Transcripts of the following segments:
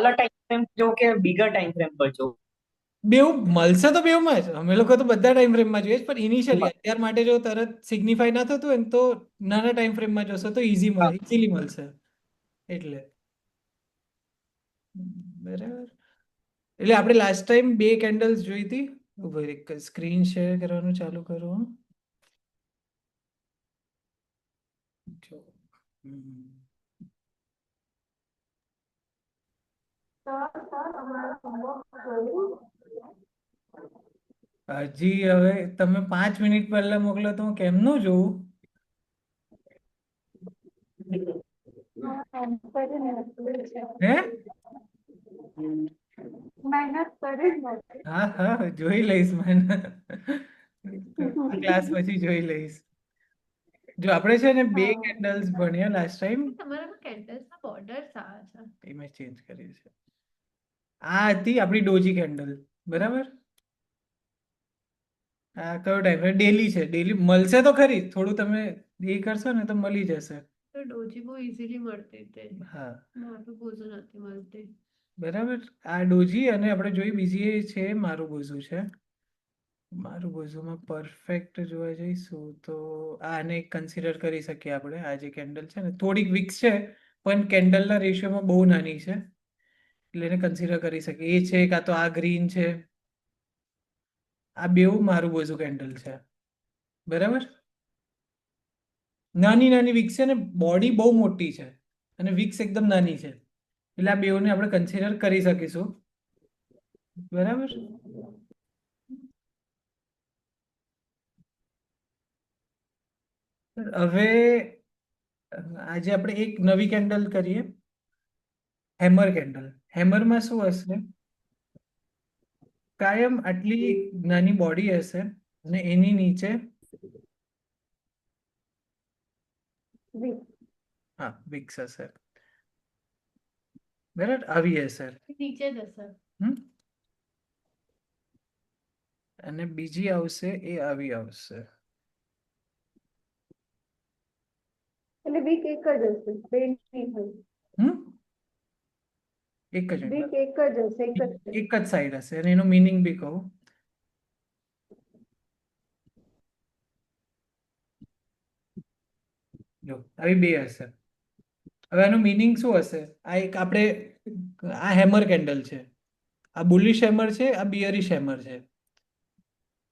Smaller time frame જો કે bigger time frame પર જો? બેવ મળશે તો બેવમાં જ, અમે લોકો તો બધા ટાઈમ ફ્રેમમાં જોઈએ જ, પણ ઇનિશિયલી અત્યાર માટે જો તરત સિગ્નિફાય ના થતું હોય ને તો નાના ટાઈમ ફ્રેમમાં જોશો તો ઇઝીલી મળશે એટલે. બરાબર. એટલે આપણે લાસ્ટ ટાઈમ બે કેન્ડલ્સ જોઈ હતી. ઉભો એક સ્ક્રીન શેર કરવાનું ચાલુ કરું. જો હજી હવે તમે 5 મિનિટ પહેલા મોકલો તો હું કેમનું જોઉં? હે? હા હા જોઈ લઈશ મને. ક્લાસ પછી જોઈ લઈશ. જો આપણે છે ને બે કેન્ડલ્સ ભણ્યા લાસ્ટ ટાઈમ. તમારામાં કેન્ડલ્સના બોર્ડર્સ આવે છે. એ મેં ચેન્જ કર્યું છે. આ હતી આપણી ડોજી કેન્ડલ, બરાબર. આ કયો ટાઈમ ડેલી છે, ડેલી મળશે તો ખરી, થોડું તમે એ કરશો ને તો મળી જશે. તો ડોજી બહુ ઇઝીલી મળતી હતી. હા મારું બોઝો નથી મળતી. બરાબર. આ ડોજી અને આપણે જોઈ બીજી એ છે મારું બોઝું છે. મારું બોઝુમાં પરફેક્ટ જોવા જઈશું તો આને કન્સિડર કરી શકીએ આપણે. આ જે કેન્ડલ છે ને થોડીક વીક્સ છે પણ કેન્ડલના રેશિયોમાં બહુ નાની છે, એટલે એને કન્સિડર કરી શકીએ. એ છે કાં તો આ ગ્રીન છે, આ બેઉ મારું બોઝું કેન્ડલ છે, બરાબર. નાની નાની વીક્સ છે ને બોડી બહુ મોટી છે અને વીક્સ એકદમ નાની છે, એટલે આ બેઉને આપણે કન્સિડર કરી શકીશું, બરાબર. હવે આજે આપણે એક નવી કેન્ડલ કરીએ, હેમર કેન્ડલ. હેમરમાં શું હશે? કાયમ આટલી નાની બોડી હશે અને એની નીચે હા વિક્સ હશે, બરાબર. આવી હશે નીચે જ હશે. અને બીજી આવશે એ આવી આવશે. એટલે વીક એક જ હશે, બે નહીં હોય. એક જ વીક મિનિટ, એક જ હશે, એક જ એક જ સાઈડ હશે અને એનો મીનિંગ બી કહું. જો આવી બે હશે. હવે આનું મીનિંગ શું હશે? આ એક આપણે આ હેમર કેન્ડલ છે, આ બુલિશ હેમર છે, આ બિયરિશ હેમર છે.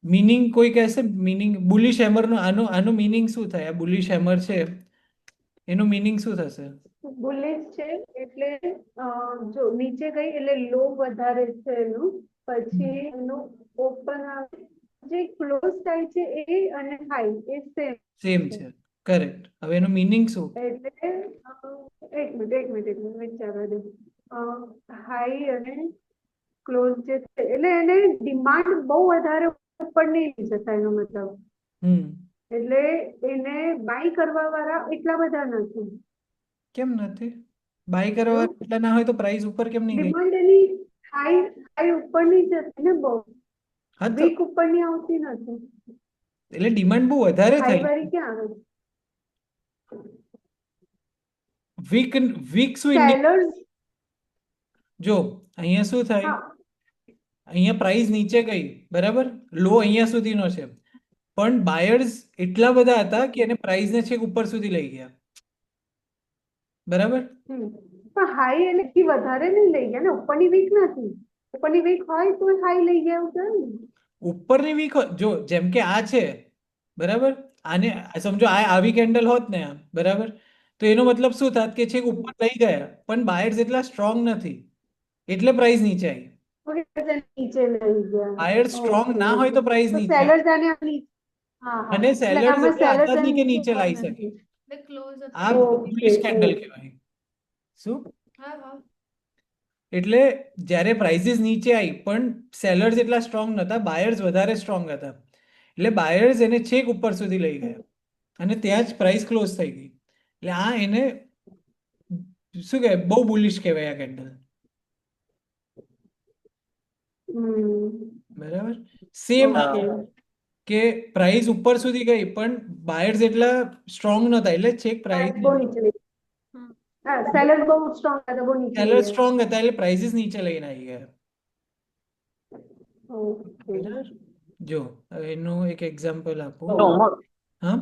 મીનિંગ કોઈ કહેશે, મીનિંગ બુલિશ હેમરનો આનો આનો મીનિંગ શું થાય? આ બુલિશ હેમર છે એનું મીનિંગ શું થશે? બુલિશ છે એટલે જો નીચે ગઈ એટલે લો વધારે છે એનું, પછી એનું ઓપન આવે, જે ક્લોઝ થાય છે એ અને હાઈ એ સેમ છે, કરેક્ટ. હવે એનું મીનિંગ શું? એટલે એક મિનિટ વિચારવા દે. હાઈ અને ક્લોઝ જે છે એટલે એને ડિમાન્ડ બહુ વધારે ઉપર નહીં લઈ જતા, એનો મતલબ. એટલે એને બાય કરવા વાળા એટલા બધા નથી. કેમ નથી? બાય કરવા એટલા ના હોય તો પ્રાઇસ ઉપર કેમ નહીં ગઈ? ડિમાન્ડ એની હાઈ હાઈ ઉપર ની જતી ને, બહુ હા તો વીક ઉપર ની આવતી નથી. એટલે ડિમાન્ડ બહુ વધારે હાઈ થઈ. વાળી ક્યાં આવે? વીક વીક શું સેલર્સ. જો અહીંયા શું થાય, હા અહીંયા પ્રાઇસ નીચે ગઈ, બરાબર. લો અહીંયા સુધીનો છે પણ બાયર્સ એટલા બધા હતા કે એને પ્રાઇસને છેક ઉપર સુધી લઈ ગયા, બરાબર. પણ હાઈ એટલે થી વધારે નહીં લઈ ગયા ને, ઉપરની વીક નથી. ઉપરની વીક હોય તો હાઈ લઈ ગયા એવું કહેવાય ને. ઉપરની વીક જો જેમ કે આ છે, બરાબર. આને સમજો આ આવી કેન્ડલ હોત ને આમ, બરાબર, તો એનો મતલબ શું થાત કે છેક ઉપર લઈ ગયા પણ બાયર્સ એટલા સ્ટ્રોંગ નથી એટલે પ્રાઇસ નીચે આવી. નીચે લઈ ગયા. બાયર્સ સ્ટ્રોંગ ઓકે ના હોય તો પ્રાઇસ તો નીચે આવે. સેલર્સ આને હા હા અને એટલે સેલર્સ આમાં એટલે સેલર્સ આઝાદી કે આને નીચે લાવી શકે. નથી. એટલે ક્લોઝ આ હતી. Okay bullish candle okay. કહેવાય. શું? હા હા. એટલે જ્યારે પ્રાઇસીસ નીચે આવી પણ સેલર્સ એટલા સ્ટ્રોંગ નતા, બાયર્સ વધારે સ્ટ્રોંગ હતા, એટલે બાયર્સ એને છેક ઉપર સુધી લઈ ગયા અને ત્યાં જ પ્રાઇસ ક્લોઝ થઈ ગઈ. એટલે આ એને શું કહેવાય, બહુ બુલિશ કહેવાય આ કેન્ડલ, બરાબર. સેમ આ ઓકે. કે પ્રાઇસ ઉપર સુધી ગઈ પણ બાયર્સ એટલા સ્ટ્રોંગ નતા એટલે છેક પ્રાઇસ બહુ નીચે લઈ. હા સેલર બહુ સ્ટ્રોંગ હતા બહુ નીચે સેલર ગયા સ્ટ્રોંગ હતા એટલે પ્રાઇસીસ નીચે લઈને આવી ગયા. ઓકે બરાબર. જો હવે એનું એક એક્ઝામ્પલ આપું. તો હા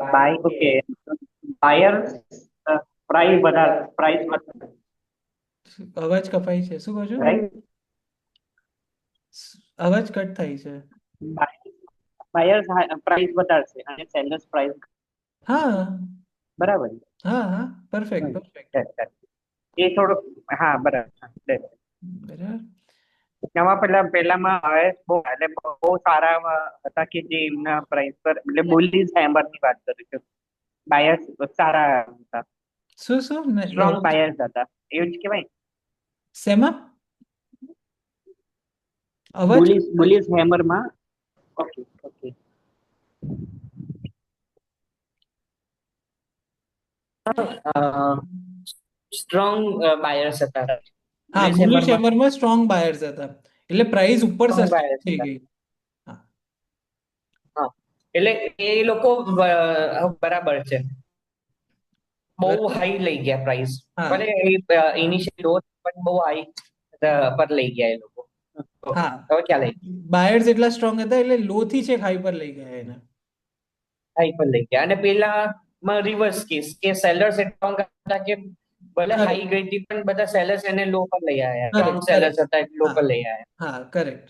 બાય ઓકે બાયર પ્રાઇસ વધારે પ્રાઇસ અવાજ કપાય છે, શું કહો છો? રાઈટ અવાજ કટ થાય છે. બાયર્સ પ્રાઇસ વધારશે અને સેલર્સ પ્રાઇસ હા બરાબર હા હા પરફેક્ટ પરફેક્ટ. એ થોડુંક હા બરાબર બરાબર. એમાં પહેલામાં હવે એટલે બહુ સારા હતા કે જે એમના પ્રાઇસ પર એટલે બુલિશ હેમર ની વાત કરું છું. બાયર્સ સારા હતા, શું સ્ટ્રોંગ બાયર્સ હતા એવું જ કહેવાય. શેમાં અવાજ બુલિશ હેમર માં ઓકે ઓકે સ્ટ્રોંગ બાયર્સ હતા. હા Bullish બુલિશ hammer માં હેમરમાં સ્ટ્રોંગ બાયર્સ હતા એટલે પ્રાઇસ ઉપર strong સસ્ટેન buyers થઈ હતા. ગઈ. હા હા એટલે એ લોકો બરાબર છે, બહુ બરાબર. હાઈ લઈ ગયા પ્રાઇસ. હા ભલે ઇનિશિયલ લો પણ બહુ હાઈ પર લઈ ગયા એ લોકો. Okay, હા હવે ખ્યાલ આવી, બાયર્સ એટલા સ્ટ્રોંગ હતા એટલે લો થી છેક હાઈ પર લઈ ગયા એને. હાઈ પર લઈ ગયા. અને પેલામાં રિવર્સ કેસ કે સેલર્સ સ્ટ્રોંગ હતા કે ભલે Correct. હાઈ ગઈ હતી પણ બધા સેલર્સ એને લો પર લઈ આવ્યા. Correct, strong sellers correct. હતા એટલે લો હા પર લઈ આવ્યા. હા કરેક્ટ.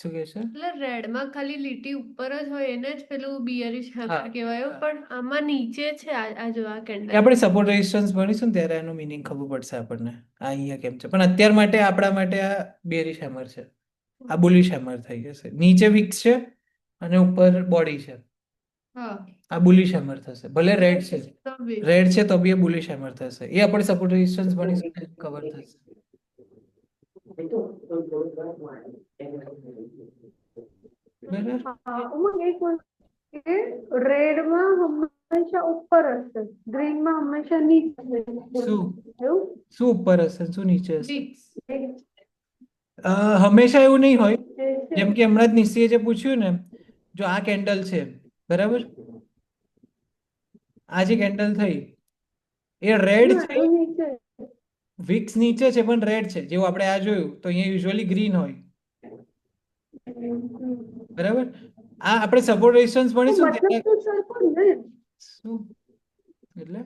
શું કહે છે? એટલે રેડમાં ખાલી લીટી ઉપર જ હોય એને જ પેલું બિયરિશ હા, હેમર કહેવાય, હા. પણ આમાં નીચે છે આ જો આ એ કેન્ડલ. આપણે સપોર્ટ રેઝિસ્ટન્સ ભણીશું ને ત્યારે એનું મિનિંગ ખબર પડશે આપણને આ અહીંયા કેમ છે, પણ અત્યાર માટે આપણા માટે આ બેરિશ હેમર છે, આ બુલિશ હેમર થઈ જશે. નીચે વિક્સ છે અને ઉપર બોડી છે, હા આ બુલિશ હેમર થશે. ભલે રેડ છે, તો બી રેડ છે તો બી એ બુલિશ હેમર થશે. એ આપણે સપોર્ટ રેઝિસ્ટન્સ ભણીશું ને કવર થશે. બરાબર. હા ઉમંગ એક વસ્તુ કે રેડમાં હંમેશા ઉપર હશે ગ્રીનમાં હંમેશા નીચે શું એવું શું ઉપર હશે ને શું નીચે હશે? વિક્સ હંમેશા એવું નહીં હોય. જે છે જેમ કે હમણાં જ નિશ્ચયે જે પૂછ્યું ને, જો આ કેન્ડલ છે બરાબર, આ જે કેન્ડલ થઈ એ રેડ ના છે, એ નીચે વિક્સ નીચે છે પણ રેડ છે. જેવું આપણે આ જોયું તો અહીંયા યુઝ્યુઅલી ગ્રીન હોય બરાબર. આ આપણે સપોર્ટ રેઝિસ્ટન્સ તો ભણીશું ને મતલબ ત્યારે તો સરખો જ ને શું એટલે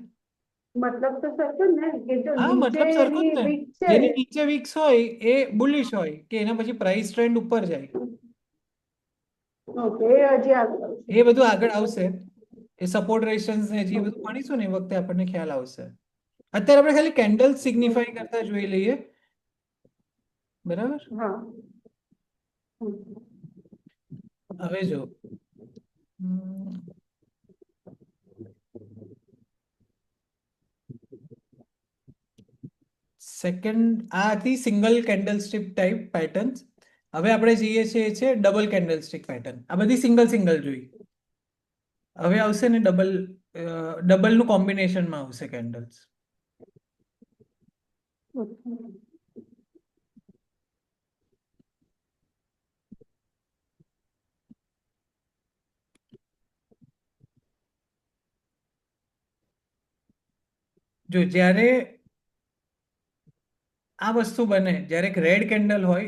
મતલબ તો સરખો જ ને કે જો હા મતલબ સરખો જ નીચેની ને. વીક છે જેની નીચે વિક્સ હોય એ બુલિશ હોય કે એના પછી પ્રાઇસ ટ્રેન્ડ ઉપર જાય. ઓકે એ હજી આગળ આવશે. એ બધું આગળ આવશે. એ સપોર્ટ રેઝિસ્ટન્સ ને જે બધું ભણીશું ને એ વખતે આપણને ખ્યાલ આવશે. અત્યારે આપણે ખાલી કેન્ડલ સિગ્નિફાઈ કરતા જોઈ લઈએ બરાબર. હા હવે જો સેકન્ડ આ હતી single candle stick type patterns. હવે આપણે જઈએ છીએ છે ડબલ કેન્ડલ સ્ટિક પેટર્ન. આ બધી સિંગલ સિંગલ જોઈ. હવે આવશે ને ડબલ નું કોમ્બિનેશનમાં આવશે કેન્ડલ્સ. જો જ્યારે આ વસ્તુ બને, જ્યારે એક રેડ કેન્ડલ હોય,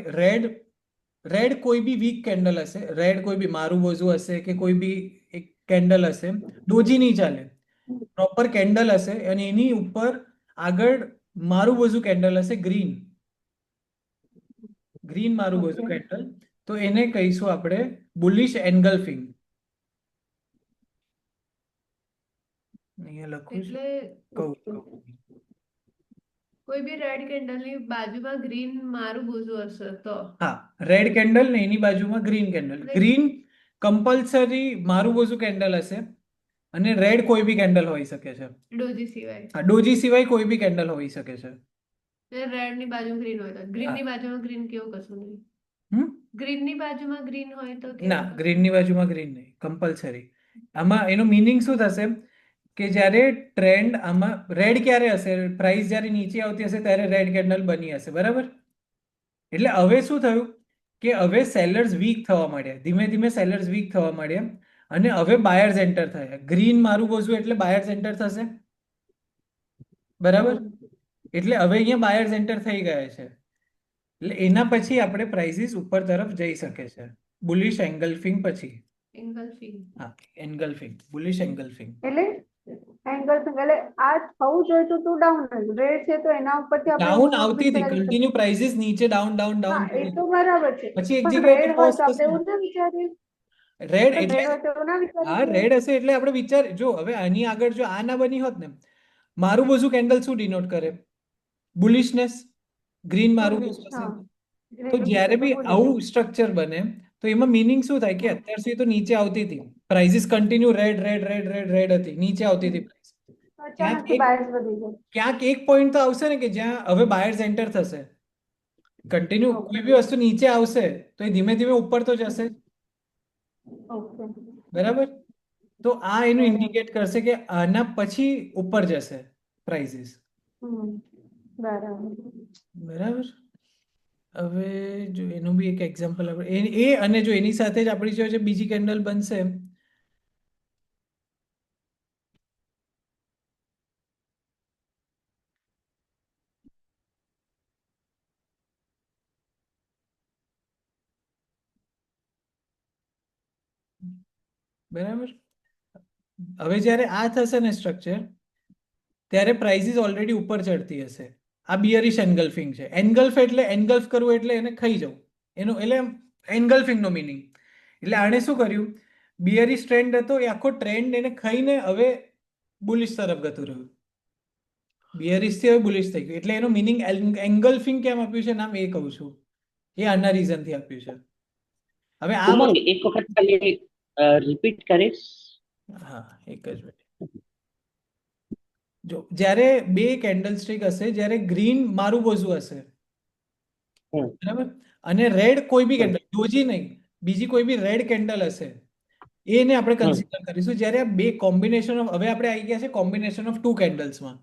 રેડ કોઈ બી વીક કેન્ડલ હશે, રેડ કોઈ બી મારું બોઝું હશે કે કોઈ બી એક કેન્ડલ હશે, ડોજી નહીં ચાલે, પ્રોપર કેન્ડલ હશે અને એની ઉપર આગળ મારું બોઝું કેન્ડલ હશે ગ્રીન મારું બોઝું કેન્ડલ, તો એને કહીશું આપણે બુલિશ એન્ગલ્ફિંગ. અહીંયા લખું છું, એટલે કહું. કોઈ બી રેડ કેન્ડલની બાજુમાં ગ્રીન મારું બોઝું હશે તો હા રેડ કેન્ડલ ને એની બાજુમાં ગ્રીન કેન્ડલ. ગ્રીન કમ્પલસરી મારું બોઝું કેન્ડલ હશે અને રેડ કોઈ બી કેન્ડલ હોઈ શકે છે. ડોજી સિવાય. હા ડોજી સિવાય કોઈ બી કેન્ડલ હોઈ શકે છે. રેડ ની બાજુ ગ્રીન હોય તો ગ્રીન હા. ની બાજુમાં ગ્રીન કેવું કશું નહીં. હમ ગ્રીન ની બાજુમાં ગ્રીન હોય તો ના કેવું? ગ્રીનની બાજુમાં ગ્રીન નહીં, કમ્પલસરી. આમાં એનો મિનિંગ શું થશે કે જ્યારે ટ્રેન્ડ આમાં રેડ ક્યારે હશે, પ્રાઇસ જ્યારે નીચે આવતી હશે ત્યારે રેડ કેન્ડલ બની હશે બરાબર. એટલે હવે શું થયું કે હવે સેલર્સ વીક થવા માંડ્યા, ધીમે ધીમે સેલર્સ વીક થવા માંડ્યા અને હવે બાયર્સ એન્ટર થયા. ગ્રીન મારું બોઝું એટલે બાયર્સ એન્ટર થશે બરાબર? એટલે હવે અહીંયા બાયર્સ એન્ટર થઈ ગયા છે. એટલે એના પછી આપણે પ્રાઇસીસ ઉપર તરફ જઈ શકે છે. બુલિશ એન્ગલ્ફિંગ પછી. એન્ગલ્ફિંગ. હા, એન્ગલ્ફિંગ, બુલિશ એન્ગલ્ફિંગ. એટલે એંગલ એટલે આ થવું જોઈએ તો ડાઉન જ રેડ છે તો એના ઉપરથી આપણે ડાઉન એવું આવતી હતી, વિચારી કન્ટિન્યુ પ્રાઇસીસ નીચે ડાઉન ડાઉન ડાઉન હા એ તો બરાબર છે પછી એક પણ જગ્યાએ રેડ હોય પોઝ તો આપણે થશે. એવું ના વિચારીએ રેડ પણ એટલે રેડ હોય તો એવું ના હા, વિચારીએ રેડ હશે એટલે આપણે વિચાર જો હવે આની આગળ જો આ ના બની હોત ને, મારું બાજુ કેન્ડલ શું ડિનોટ કરે? બુલિશનેસ. ગ્રીન મારું bullish, બાજુ હશે. હા તો green જ્યારે છે તો બી bullish. આવું સ્ટ્રક્ચર બને તો એમાં મિનિંગ શું થાય કે અત્યાર સુધી તો નીચે આવતી હતી, prices continue red red red red red હતી, નીચે આવતી હતી price. અચાનક થી બાયસ વધી જાય ક્યાંક એક પોઈન્ટ તો આવશે ને કે જ્યાં હવે બાયર્સ એન્ટર થશે. કન્ટિન્યુ કોઈ બી વસ્તુ નીચે આવશે તો એ ધીમે ધીમે ઉપર તો જશે, ઓકે બરાબર? તો આ એનું ઇન્ડિકેટ કરશે કે આના પછી ઉપર જશે પ્રાઇસીસ. બરાબર બરાબર. હવે જો એનું બી એક એક્ઝામ્પલ આપણે એ અને જો એની સાથે જ આપણી જો બીજી કેન્ડલ બનશે, બરાબર? હવે જ્યારે આ થશે ને સ્ટ્રક્ચર, ત્યારે પ્રાઇસીસ ઓલરેડી ઉપર ચડતી હશે. આ બિયરિશ એન્ગલ્ફિંગ છે. એન્ગલ્ફ એટલે એન્ગલ્ફ કરવું એટલે એને ખાઈ જવું, એનું એટલે એન્ગલ્ફિંગ નો મિનિંગ. એટલે આણે શું કર્યું? બિયરિશ ટ્રેન્ડ હતો એ આખો ટ્રેન્ડ એને ખાઈને હવે બુલિશ તરફ ગતું રહ્યું. બિયરિશ થી હવે બુલિશ થઈ ગયું. એટલે એનું મિનિંગ એન્ગલ્ફિંગ કેમ આપ્યું છે નામ એ કહું છું. એ આના રીઝન થી આપ્યું છે. હવે આ ઉમંગ એક વખત ખાલી રિપીટ કરીશ. હા, એક જ મિનિટ. જો જ્યારે બે કેન્ડલ સ્ટિક હશે, જ્યારે ગ્રીન મારું બાજુ હશે, હમ. બરાબર, અને રેડ કોઈ બી કેન્ડલ, ડોજી નહીં, બીજી કોઈ બી રેડ કેન્ડલ હશે, એને આપણે કન્સિડર કરીશું. જ્યારે આ બે કોમ્બિનેશન ઓફ, હવે આપણે આવી ગયા છે કોમ્બિનેશન ઓફ ટુ કેન્ડલ્સમાં,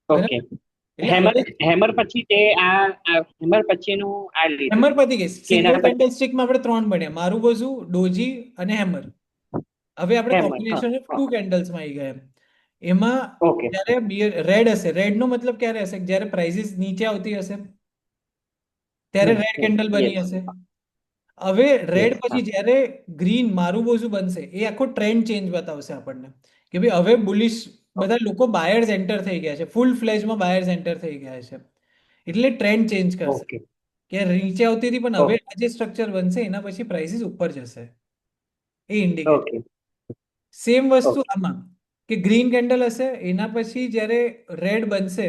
ઓકે. બરાબર? એટલે હેમર હવે હેમર પછી તે હેમર પછીનું આ લીધું હેમર પતી ગઈ. કે સિંગલ એના પછી કેન્ડલ સ્ટિકમાં આપણે ત્રણ ભણ્યા, મારું બાજુ, ડોજી અને હેમર. હવે આપણે હેમર. હા, કોમ્બિનેશન ઓફ હા. ટુ કેન્ડલ્સમાં આવી ગયા. એમાં ઓકે. જ્યારે રેડ હશે, રેડ નો મતલબ ક્યારે હશે? જ્યારે પ્રાઇસીસ નીચે આવતી હશે ત્યારે રેડ કેન્ડલ બની યસ. હશે. હવે રેડ યસ. પછી જ્યારે ગ્રીન મારું બાજુ બનશે, એ આખો ટ્રેન્ડ ચેન્જ બતાવશે આપણને કે ભાઈ હવે બુલિશ બધા લોકો બાયર્સ એન્ટર થઈ ગયા છે, ફૂલ ફ્લેજમાં બાયર્સ એન્ટર થઈ ગયા છે. એટલે ટ્રેન્ડ ચેન્જ કરશે ઓકે. કે નીચે આવતી હતી પણ હવે ઓકે. આ જે સ્ટ્રક્ચર બનશે એના પછી પ્રાઇસીસ ઉપર જશે. એ ઇન્ડિકેટ. ઓકે. સેમ વસ્તુ ઓકે. આમાં કે ગ્રીન કેન્ડલ હશે, એના પછી જ્યારે રેડ બનશે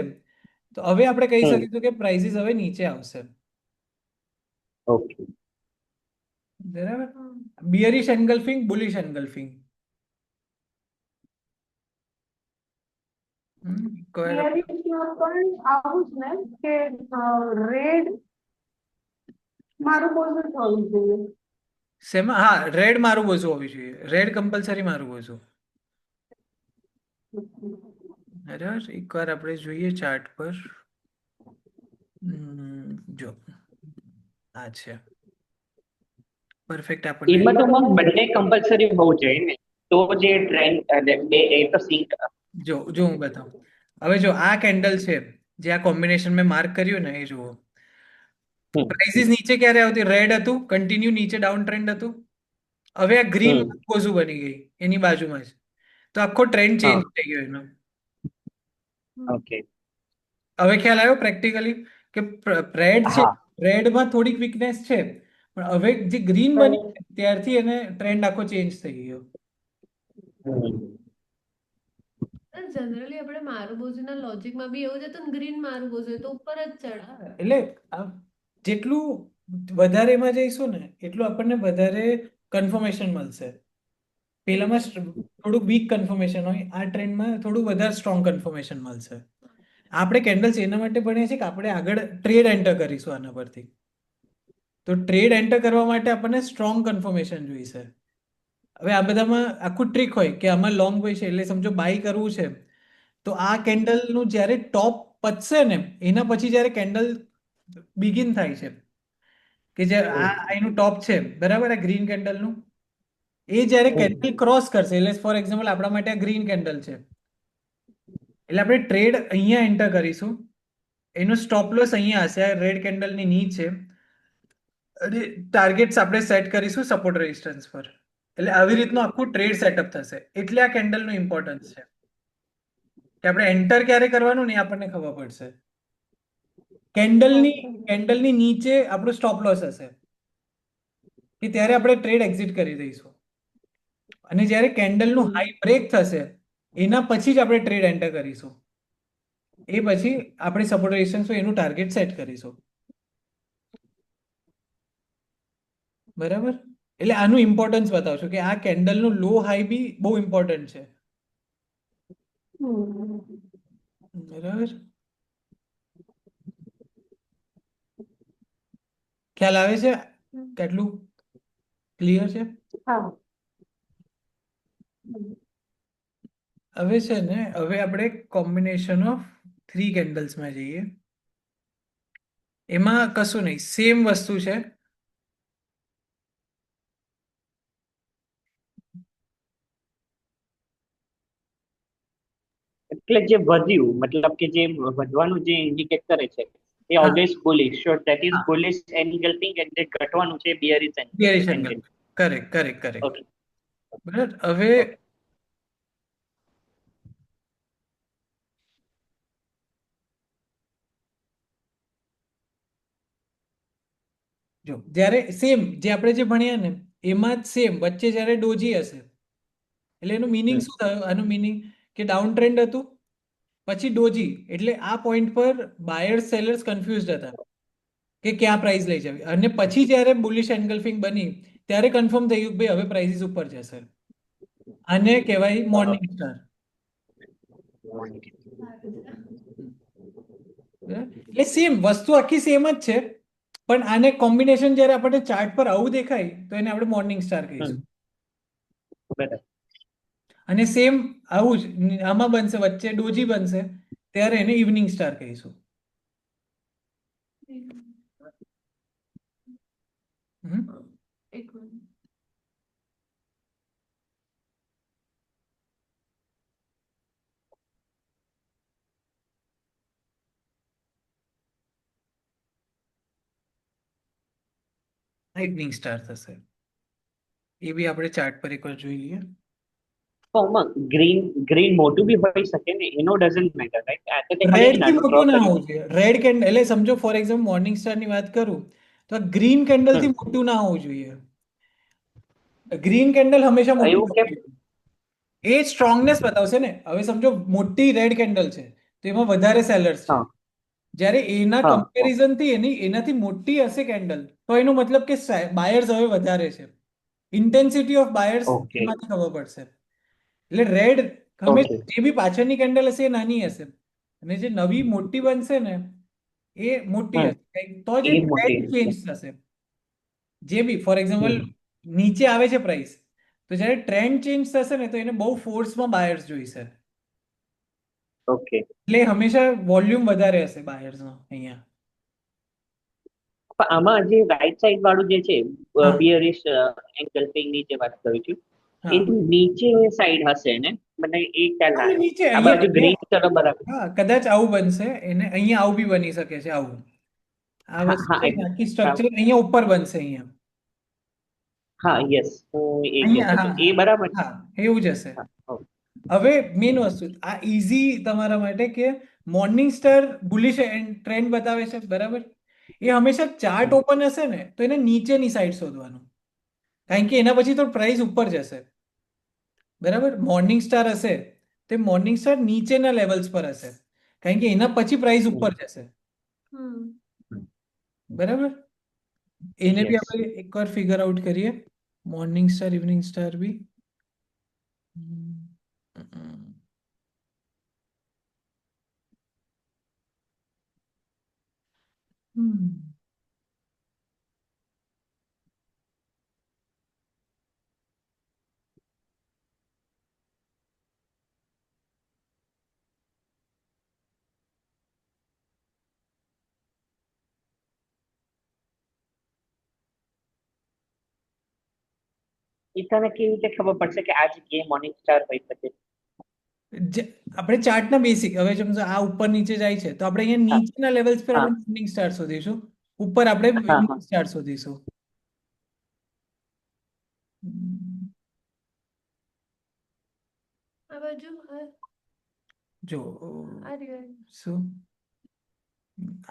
તો હવે આપણે કહી શકીશું કે પ્રાઇસીસ હવે નીચે આવશે. ઓકે. બરાબર? બિયરિશ એન્ગલ્ફિંગ, બુલિશ એન્ગલ્ફિંગ. બિયરિશમાં પણ આવું જ ને કે રેડ મારું પોઝિટ હોવું જોઈએ શેમાં? હા, રેડ મારું બાજુ હોવી જોઈએ. રેડ કમ્પલસરી મારું બાજુ. બરાબર? એકવાર આપણે જોઈએ ચાર્ટ પર. જો આ છે પરફેક્ટ આપણને. એમાં તો મગ બંને કમ્પલસરી હોવું જોઈએ ને, તો જે ટ્રેન્ડ બે એ તો સિંક. જો હું બતાવું. હવે જો આ કેન્ડલ છે, જે આ કોમ્બિનેશન મેં માર્ક કર્યું ને, એ જુઓ. પ્રાઇસીસ નીચે ક્યારે આવતી? રેડ હતું, કન્ટિન્યુ નીચે ડાઉન ટ્રેન્ડ હતું. હવે આ ગ્રીન બાજુ બની ગઈ એની બાજુમાં જ, તો આખો ટ્રેન્ડ ચેન્જ થઈ ગયો એનો. ઓકે. હવે ખ્યાલ આવ્યો પ્રેક્ટિકલી કે રેડ છે, રેડમાં થોડીક વીકનેસ છે, પણ હવે જે ગ્રીન બની ત્યારથી એને ટ્રેન્ડ આખો ચેન્જ થઈ ગયો. જનરલી આપણે મારું બોઝુના લોજિકમાં બી એવું જ હતું ને, ગ્રીન મારું બોઝુ તો ઉપર જ ચડે. એટલે જેટલું વધારે એમાં જઈશું ને એટલું આપણને વધારે કન્ફર્મેશન મળશે. પેલામાં થોડુંક વીક કન્ફર્મેશન હોય, આ ટ્રેન્ડમાં થોડું વધારે સ્ટ્રોંગ કન્ફર્મેશન મળશે. આપણે કેન્ડલ્સ એના માટે ભણીએ છીએ કે આપણે આગળ ટ્રેડ એન્ટર કરીશું આના પરથી. તો ટ્રેડ એન્ટર કરવા માટે આપણને સ્ટ્રોંગ કન્ફર્મેશન જોઈશે. હવે આ બધામાં આખું ટ્રીક હોય કે આમાં લોંગ હોય છે એટલે સમજો બાય કરવું છે તો આ કેન્ડલનું જ્યારે ટોપ પતશે ને એના પછી જ્યારે કેન્ડલ બિગિન થાય છે કે જે આ એનું ટોપ છે, બરાબર, આ ગ્રીન કેન્ડલનું, એ જ્યારે કેન્ડલ ક્રોસ કરશે, એટલે ફોર એક્ઝામ્પલ આપણા માટે આ ગ્રીન કેન્ડલ છે, એટલે આપણે ટ્રેડ અહીંયા એન્ટર કરીશું, એનો સ્ટોપ લોસ અહીંયા હશે આ રેડ કેન્ડલની નીચે, અને ટાર્ગેટ્સ આપણે સેટ કરીશું સપોર્ટ રેઝિસ્ટન્સ પર. એટલે આવી રીતનું આખું ટ્રેડ સેટઅપ થશે. એટલે આ કેન્ડલનું ઇમ્પોર્ટન્સ છે કે આપણે એન્ટર ક્યારે કરવાનું ને એ આપણને ખબર પડશે. કેન્ડલની નીચે આપણું સ્ટોપ લોસ હશે કે ત્યારે આપણે ટ્રેડ એક્ઝિટ કરી દઈશું, અને જ્યારે કેન્ડલનું હાઈ બ્રેક થશે એના પછી જ આપણે ટ્રેડ એન્ટર કરીશું. એ પછી આપણે સપોર્ટ રેઝિસ્ટન્સ હોય એનું ટાર્ગેટ સેટ કરીશું. બરાબર? એટલે આનું ઇમ્પોર્ટન્સ બતાવશું કે આ કેન્ડલનું લો હાઈ બી બહુ ઇમ્પોર્ટન્ટ છે. બરાબર? ખ્યાલ આવે છે? કેટલું ક્લિયર છે? હા. હવે છે ને, હવે આપણે કોમ્બિનેશન ઓફ 3 કેન્ડલ્સમાં જઈએ. એમાં કશું નહીં, સેમ વસ્તુ છે. એટલે જે વધ્યું મતલબ કે જે વધવાનું જે ઇન્ડિકેટ કરે છે એ હા. Always bullish, so that is હા. બુલિશ એન્ગલ્પિંગ, એન્ડ જે ઘટવાનું છે bearish bearish angle. Angle. Correct, correct, correct. Okay. બરાબર. હવે જો જ્યારે સેમ જે આપણે જે ભણ્યા ને એમાં જ સેમ વચ્ચે જ્યારે ડોજી હશે, એટલે એનું મિનિંગ શું થયું? આનું મિનિંગ કે ડાઉન ટ્રેન્ડ હતું, પછી ડોજી, એટલે આ પોઈન્ટ પર બાયર્સ સેલર્સ કન્ફ્યુઝડ હતા કે ક્યાં પ્રાઇસ લઈ જવી, અને પછી જ્યારે બુલિશ એન્ગલ્ફિંગ બની ત્યારે કન્ફર્મ થયું કે ભાઈ હવે પ્રાઇસીસ ઉપર જશે. આને કહેવાય મોર્નિંગ સ્ટાર. એટલે સેમ વસ્તુ આખી સેમ જ છે, પણ આને કોમ્બિનેશન જ્યારે આપણને ચાર્ટ પર આવું દેખાય તો એને આપણે મોર્નિંગ સ્ટાર કહીશું. બરાબર. અને સેમ આવું જ આમાં બનશે, વચ્ચે ડોજી બનશે ત્યારે એને ઇવનિંગ સ્ટાર કહીશું. એક મિનિટ. ઇવનિંગ સ્ટાર થશે. એ બી આપણે ચાર્ટ પર એકવાર જોઈ લઈએ. ગ્રીન મોટું બી હોઈ શકે ને, એનો ડઝન્ટ મેટર, રાઈટ? આ તો તે ખાલી રેડ થી નાનું મોટું ડ્રો ના કર્યું. હોવું જોઈએ. રેડ કેન્ડલ એટલે સમજો ફોર એક્ઝામ્પલ મોર્નિંગ સ્ટાર ની વાત કરું તો આ ગ્રીન કેન્ડલ થી મોટું ના હોવું જોઈએ. ગ્રીન કેન્ડલ હંમેશા મોટું એવું કેમ? હોવું જોઈએ. એ સ્ટ્રોંગનેસ બતાવશે ને. હવે સમજો મોટી રેડ કેન્ડલ છે તો એમાં વધારે સેલર્સ છે, હા. જ્યારે એના હા. કમ્પેરિઝન થી એનાથી મોટી હશે કેન્ડલ તો એનો મતલબ કે બાયર્સ હવે વધારે છે. Intensity of buyers okay. એમાંથી ખબર પડશે. એટલે રેડ ઓકે. હંમેશા જે બી પાછળની કેન્ડલ હશે એ નાની હશે, અને જે નવી મોટી બનશે ને એ મોટી હશે, તો જે એ મોટી ટ્રેન્ડ હશે. ચેન્જ થશે. જે બી ફોર એક્ઝામ્પલ નીચે આવે છે પ્રાઇસ, તો જ્યારે ટ્રેન્ડ ચેન્જ થશે ને તો એને બહુ ફોર્સમાં બાયર્સ જોઈશે, ઓકે. એટલે હંમેશા વોલ્યુમ વધારે હશે બાયર્સનો અહીંયા. પણ આમાં જે રાઈટ સાઈડ વાળું જે છે હા. બિયરિશ એન્ગલ્પિંગ ની જે વાત કરું છું, હા. એની નીચે સાઈડ હશે ને, મને એ ખ્યાલ ના અને આવ્યો. નીચે આ બાજુ ગ્રીન અહીંયા કલર બરાબર. હા કદાચ આવું બનશે, એને અહીંયા આવું બી બની શકે છે. આવું આ હા વસ્તુ હા છે ને, આખી સ્ટ્રક્ચર અહીંયા ઉપર બનશે. અહીંયા હા યસ, હું એ અહીંયા કહેતો હા હતો. એ બરાબર છે. હા એવું જ હશે. હા, okay. હવે મેઇન વસ્તુ આ ઈઝી તમારા માટે કે મોર્નિંગ સ્ટાર બુલિશ ટ્રેન્ડ બતાવે છે, બરાબર? એ હંમેશા ચાર્ટ ઓપન હશે ને તો એને નીચેની સાઈડ શોધવાનું, કારણ કે એના પછી તો પ્રાઇસ ઉપર જશે. બરાબર? મોર્નિંગ સ્ટાર હશે તે મોર્નિંગ સ્ટાર નીચેના લેવલ્સ પર હશે, કારણ કે એના પછી પ્રાઇસ ઉપર જશે. બરાબર? એને બી Yes. આપણે એકવાર ફિગર આઉટ કરીએ, મોર્નિંગ સ્ટાર ઇવનિંગ સ્ટાર બી. એ તને કેવી રીતે ખબર પડશે કે આ જગ્યાએ મોર્નિંગ સ્ટાર હોઈ શકે? આપણે ચાર્ટના બેસિક હવે સમજો આ ઉપર નીચે જાય છે તો આપણે અહીંયા હા નીચેના લેવલ્સ પર હા આપણે મોર્નિંગ સ્ટાર શોધીશું, ઉપર આપણે હા ઇવનિંગ હા સ્ટાર શોધીશું. આ બાજુ જો આ રહ્યો. શું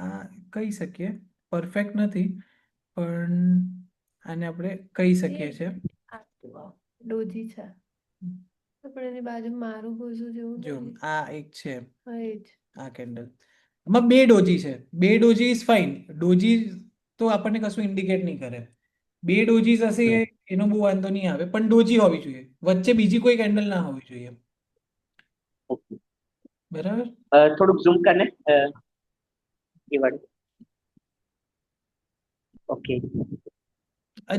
આ કહી શકીએ, પરફેક્ટ નથી પણ આને આપણે કહી શકીએ એ છીએ. ડોજી છે પણ એની બાજુ મારું ભોજું જેવું જો નહીં. આ એક છે, હા એ જ. આ કેન્ડલ એમાં બે ડોજી છે. બે ડોજી ઇઝ ફાઇન, ડોજી તો આપણને કશું ઇન્ડિકેટ નહીં કરે. બે ડોજીસ હશે એનો બહુ વાંધો નહીં આવે, પણ ડોજી હોવી જોઈએ, વચ્ચે બીજી કોઈ કેન્ડલ ના હોવી જોઈએ. ઓકે બરાબર. થોડુંક ઝૂમ કરને એ વાળું ઓકે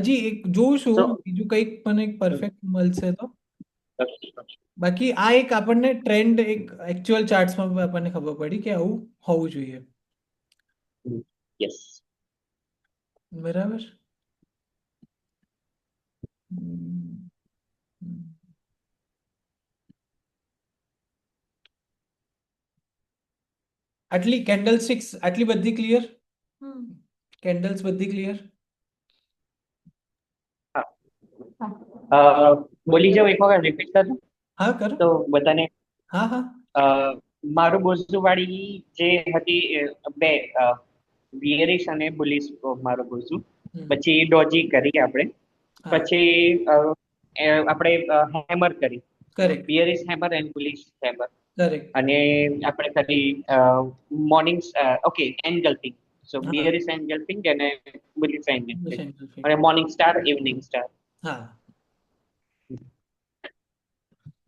હજી એક જોઉં છું તો બીજું કંઈક મને પરફેક્ટ મળશે તો. બાકી આ એક આપણને ટ્રેન્ડ એક એકચ્યુઅલ ચાર્ટ્સમાં આપણને ખબર પડી કે આવું હોવું જોઈએ. યસ બરાબર. હમ. આટલી કેન્ડલ સ્ટિક્સ આટલી બધી ક્લિયર, કેન્ડલ્સ બધી ક્લિયર. બોલી જાઉં એક વખત રિપીટ કરું હા કરો. તો બધાને. હા હા. મારું બોઝુ વાળી જે હતી બે બિયરિશ અને બુલિશ મારું બોઝુ, પછી ડોજી કરી આપણે, હા પછી આપણે હેમર કરી, correct bearish hammer and bullish hammer, correct. અને આપણે કરી મોર્નિંગ ઓકે એન્ગલ્ફિંગ, સો હા બિયરિશ એન્ગલ્ફિંગ અને બુલિશ એન્ગલ્ફિંગ, નિશાન ફિટ. અને મોર્નિંગ સ્ટાર ઇવનિંગ સ્ટાર. હા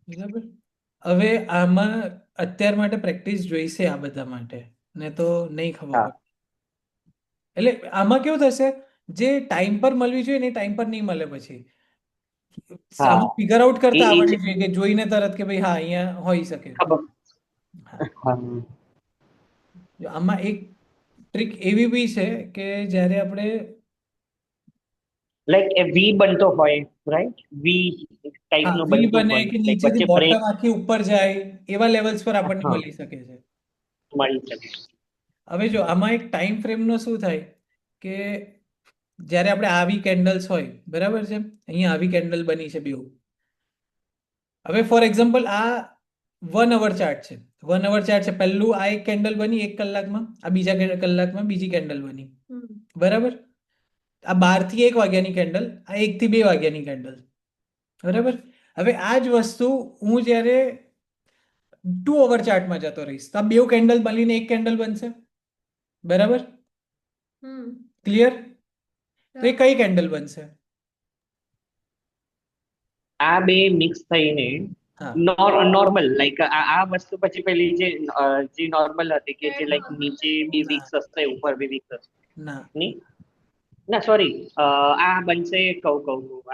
બરાબર. હવે આમાં અત્યાર માટે પ્રેક્ટિસ જોઈશે આ બધા માટે, ને તો નહીં ખબર હા પડે. એટલે આમાં કેવું થશે, જે ટાઈમ પર મળવી જોઈએ ને ટાઈમ પર નહીં મળે, પછી હા આમાં ફિગર આઉટ કરતા એ જ આવડવી જોઈએ કે જોઈને તરત કે ભાઈ હા અહીંયા હોઈ શકે. ખબર. હા. હા આમાં એક ટ્રીક એવી બી છે કે જ્યારે આપણે લાઈક એ વી બનતો હોય, રાઈટ, વી ટાઈપ હા નું વી બનતું બને હોય, કે લાઈક નીચેથી વચ્ચે બ્રેક. બોટમ આખી ઉપર જાય એવા લેવલ્સ પર આપણને હા મળી શકે છે. મળી શકે. હવે જો આમાં એક ટાઈમ ફ્રેમનો શું થાય કે જ્યારે આપણે આવી કેન્ડલ્સ હોય, બરાબર છે, અહીંયા આવી કેન્ડલ બની છે બેઉ. હવે ફોર એક્ઝામ્પલ આ 1 અવર ચાર્ટ છે. 1 અવર ચાર્ટ છે, પહેલું આ એક કેન્ડલ બની 1 કલાકમાં, આ બીજા કલાકમાં બીજી કેન્ડલ બની. બરાબર. આ 12 થી 1 વાગ્યાની કેન્ડલ, આ 1 થી 2 વાગ્યાની કેન્ડલ. બરાબર. હવે આ જ વસ્તુ હું જ્યારે 2 અવર ચાર્ટમાં જતો રહીશ તો આ બે કેન્ડલ મળીને એક કેન્ડલ બનશે. બરાબર. ક્લિયર. તો એ કઈ કેન્ડલ બનશે? આ બે મિક્સ થઈને હા નોર્મલ, લાઈક આ વસ્તુ પછી પેલી જે નોર્મલ હતી કે જે લાઈક નીચે બી ના વીક્સ હશે ઉપર બી વીક્સ હશે, ના ની ના સોરી, આ બનશે કહું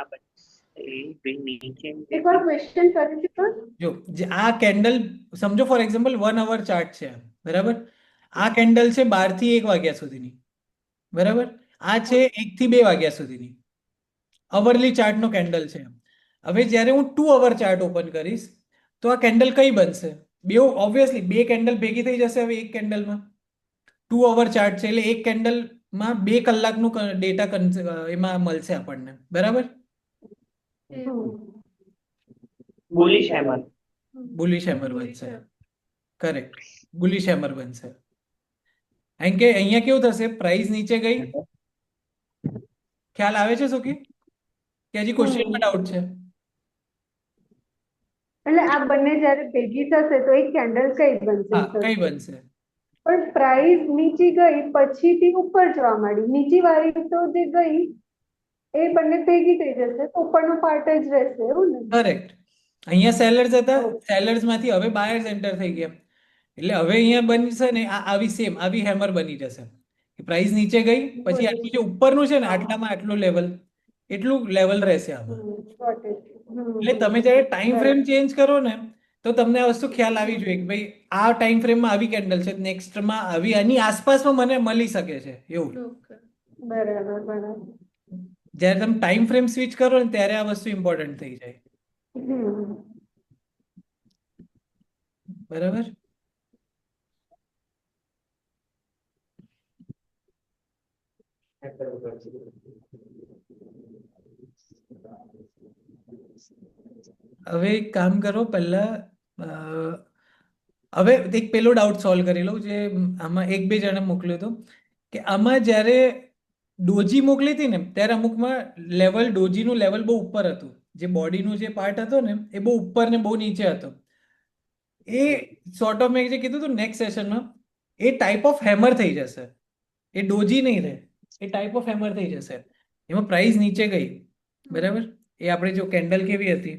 આ બનશે બે નીચે એકવાર ક્વેશ્ચન કરી શકો? જો જે આ કેન્ડલ સમજો ફોર એક્ઝામ્પલ 1 અવર ચાર્ટ છે, બરાબર. આ કેન્ડલ છે 12 થી 1 વાગ્યા સુધીની, બરાબર. આ છે 1 થી 2 વાગ્યા સુધીની અવરલી ચાર્ટનો કેન્ડલ છે. હવે જ્યારે હું 2 અવર ચાર્ટ ઓપન કરીશ તો આ કેન્ડલ કઈ બનશે? બે ઓબ્વિયસલી બે કેન્ડલ ભેગી થઈ જશે હવે એક કેન્ડલમાં. 2 અવર ચાર્ટ છે એટલે એક કેન્ડલમાં 2 કલાકનું ડેટા એમાં મળશે આપણને, બરાબર. Bullish hammer. બુલિશ હેમર બનશે. કરેક્ટ, બુલિશ હેમર બનશે. કારણ કે અહીંયા કેવું થશે, પ્રાઇસ નીચે ગઈ. ખ્યાલ આવે છે સુકી કે હજી ક્વેશ્ચનમાં ડાઉટ છે? એટલે આ બંને જ્યારે ભેગી થશે તો એક કેન્ડલ કઈ બનશે? હા કઈ બનશે? પણ પ્રાઇસ નીચે ગઈ પછીથી ઉપર જવા માંડી, નીચી વાળી તો જે ગઈ એ બંને ભેગી થઈ જશે તો ઉપરનો પાર્ટ જ રહેશે, એવું ને? કરેક્ટ. અહીંયા સેલર્સ હતા, Okay. સેલર્સ માંથી હવે બાયર્સ એન્ટર થઈ ગયા, એટલે હવે અહીંયા બનશે ને આ આવી સેમ આવી હેમર બની જશે. પ્રાઇસ નીચે ગઈ પછી આટલું જે ઉપરનું છે ને આટલામાં આટલું લેવલ, એટલું લેવલ રહેશે આમાં. Got it. એટલે તમે જ્યારે ટાઈમ ફ્રેમ બરાબર. ચેન્જ કરો ને તો તમને આ વસ્તુ ખ્યાલ આવી જોઈએ કે ભાઈ આ ટાઈમ ફ્રેમમાં આવી કેન્ડલ છે, નેક્સ્ટમાં આવી આની આસપાસમાં મને મળી શકે છે એવું. બરાબર. જ્યારે તમે ટાઈમ ફ્રેમ સ્વિચ કરો ને ત્યારે આ વસ્તુ ઇમ્પોર્ટન્ટ થઈ જાય. હમ બરાબર. હવે એક કામ કરો પહેલા હવે એક પેલો ડાઉટ સોલ્વ કરી લઉં જે આમાં એક બે જણે મોકલ્યો હતો કે આમાં જ્યારે ડોજી મોકલી હતી ને ત્યારે અમુકમાં ડોજીનું લેવલ બહુ ઉપર હતું, જે બોડીનું જે પાર્ટ હતો ને એ બહુ ઉપર ને બહુ નીચે હતો. એ સોર્ટ ઓફ મેં જે કીધું હતું નેક્સ્ટ સેશનમાં એ ટાઈપ ઓફ હેમર થઈ જશે, એ ડોજી નહીં રહે, એ ટાઈપ ઓફ હેમર થઈ જશે. એમાં પ્રાઇસ નીચે ગઈ, બરાબર. એ આપણે જો કેન્ડલ કેવી હતી,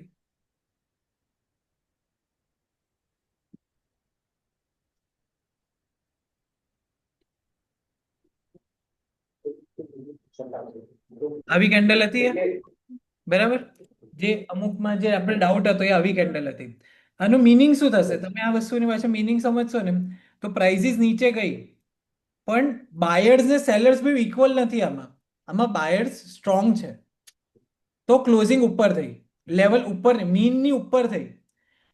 આવી કેન્ડલ હતી એ, બરાબર. જે અમુકમાં જે આપણે ડાઉટ હતો એ આવી કેન્ડલ હતી. આનું મિનિંગ શું થશે, તમે આ વસ્તુની પાછળ મિનિંગ સમજશો ને તો પ્રાઇઝીસ નીચે ગઈ પણ બાયર્સ ને સેલર્સ બી ઇક્વલ નથી આમાં. આમાં બાયર્સ સ્ટ્રોંગ છે તો ક્લોઝિંગ ઉપર થઈ, લેવલ ઉપર ને મીન ની ઉપર થઈ.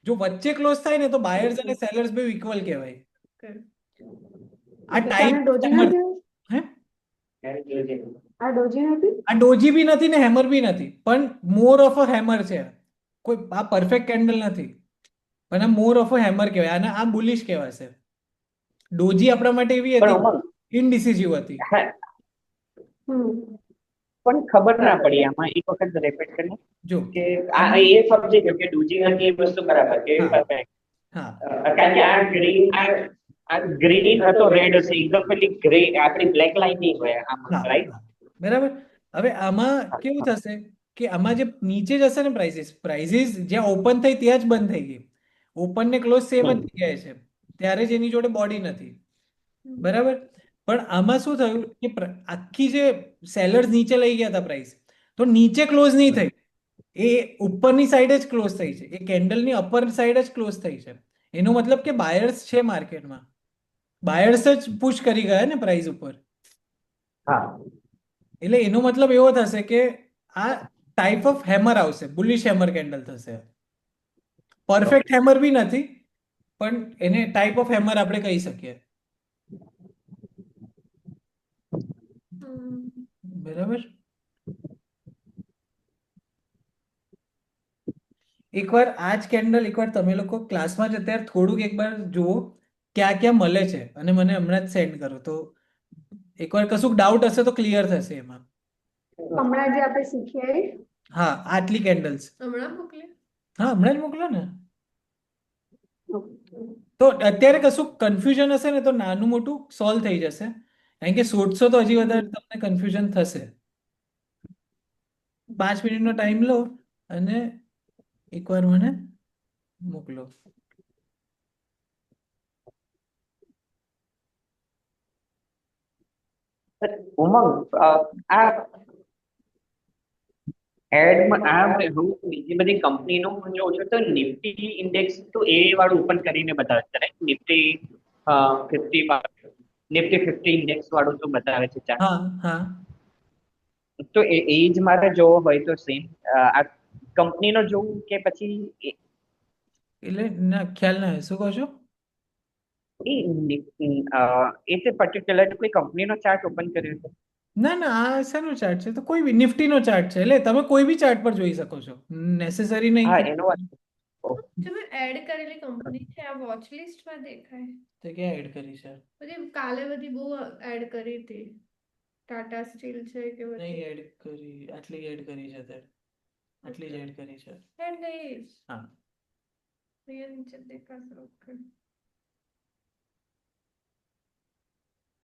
જો વચ્ચે ક્લોઝ થાય ને તો બાયર્સ અને સેલર્સ બી ઇક્વલ કહેવાય. આ ટાઈપ ડોજી નથી, હે આ ડોજી નથી, આ ડોજી બી નથી ને હેમર બી નથી, પણ મોર ઓફ અ હેમર છે. કોઈ આ પરફેક્ટ કેન્ડલ નથી પણ આ મોર ઓફ અ હેમર કહેવાય અને આ બુલિશ કહેવાશે. ડોજી આપણા માટે એવી હતી ઇનડિસિસિવ હતી. પણ ખબર ના પડી આમાં, એક વખત રિપીટ કરીને જો કે આ એ સમજી ગયો કે ડોજી નથી એ વસ્તુ બરાબર કે પરફેક્ટ. હા કારણ કે આ ગ્રીન હતો રેડ હશે એકદમ પેલી ગ્રે આપણી બ્લેક લાઈન નહીં હોય આમાં, રાઈટ? બરાબર. હવે આમાં કેવું થશે કે આમાં જે નીચે જશે ને પ્રાઇસીસ જ્યાં ઓપન થઈ ત્યાં જ બંધ થઈ ગઈ. ઓપન ને ક્લોઝ સેમ જ જગ્યાએ છે ત્યારે જ એની જોડે બોડી નથી, બરાબર. પણ આમાં શું થયું કે આખી જે સેલર્સ નીચે લઈ ગયા હતા પ્રાઇસ, તો નીચે ક્લોઝ નહીં થઈ, એ ઉપરની સાઈડ જ ક્લોઝ થઈ છે, એ કેન્ડલની અપર સાઈડ જ ક્લોઝ થઈ છે. એનો મતલબ કે બાયર્સ છે માર્કેટમાં, બાયર્સ જ પુશ કરી ગયા ને પ્રાઇસ ઉપર. હા, એટલે એનો મતલબ એવો થશે કે આ ટાઈપ ઓફ હેમર આવશે, બુલિશ હેમર કેન્ડલ થશે. પરફેક્ટ હેમર બી નથી પણ એને ટાઈપ ઓફ હેમર આપણે કહી શકીએ, બરાબર. એકવાર આ જ કેન્ડલ એકવાર તમે લોકો ક્લાસમાં જ અત્યારે થોડુંક એકવાર જુઓ ક્યાં ક્યાં મળે છે અને મને હમણાં જ સેન્ડ કરો તો એકવાર કશુંક ડાઉટ હશે તો ક્લિયર થશે એમાં. હમણાં જે આપણે શીખ્યા એ? હા, આટલી કેન્ડલ્સ હમણાં મોકલે? હા હમણાં જ મોકલો ને. તો અત્યારે કશું કન્ફ્યુઝન હશે ને તો નાનું મોટું સોલ્વ થઈ જશે, કારણ કે શોધશો તો હજી વધારે તમને કન્ફ્યુઝન થશે. 5 મિનિટનો ટાઈમ લો અને એકવાર મને મોકલો. ઉમંગ આ એડમાં હું બીજી બધી કંપનીનું જોઉં છું તો નિફ્ટી ઇન્ડેક્સ તો એ વાળું ઓપન કરીને બતાવે છે, રાઈટ? નિફ્ટી 50 ઇન્ડેક્સ વાળું તો બતાવે છે ચાર્ટ. હા હા, તો એ જ મારે જોવો હોય તો સેમ આ કંપનીનો જોવું કે પછી એટલે ના ખ્યાલ ના શું કહો છો? એ તે પર્ટિક્યુલર કોઈ કંપનીનો ચાર્ટ ઓપન કર્યો છે? ના ના, આ શેનો ચાર્ટ છે? તો કોઈ બી નિફ્ટીનો ચાર્ટ છે, એટલે તમે કોઈ બી ચાર્ટ પર જોઈ શકો છો, નેસેસરી નહીં હા કે એનો વાત. તમે એડ કરેલી કંપની છે આ વોચ લિસ્ટમાં દેખાય? તે ક્યાં એડ કરી છે? બધી કાલે બધી બહુ એડ કરી હતી, ટાટા સ્ટીલ છે કે નહીં બધી એડ કરી, આટલી એડ કરી છે તે, આટલી જ એડ કરી છે. એડ નહીં. હા અહીંયા નીચે દેખાશે. ઓકે.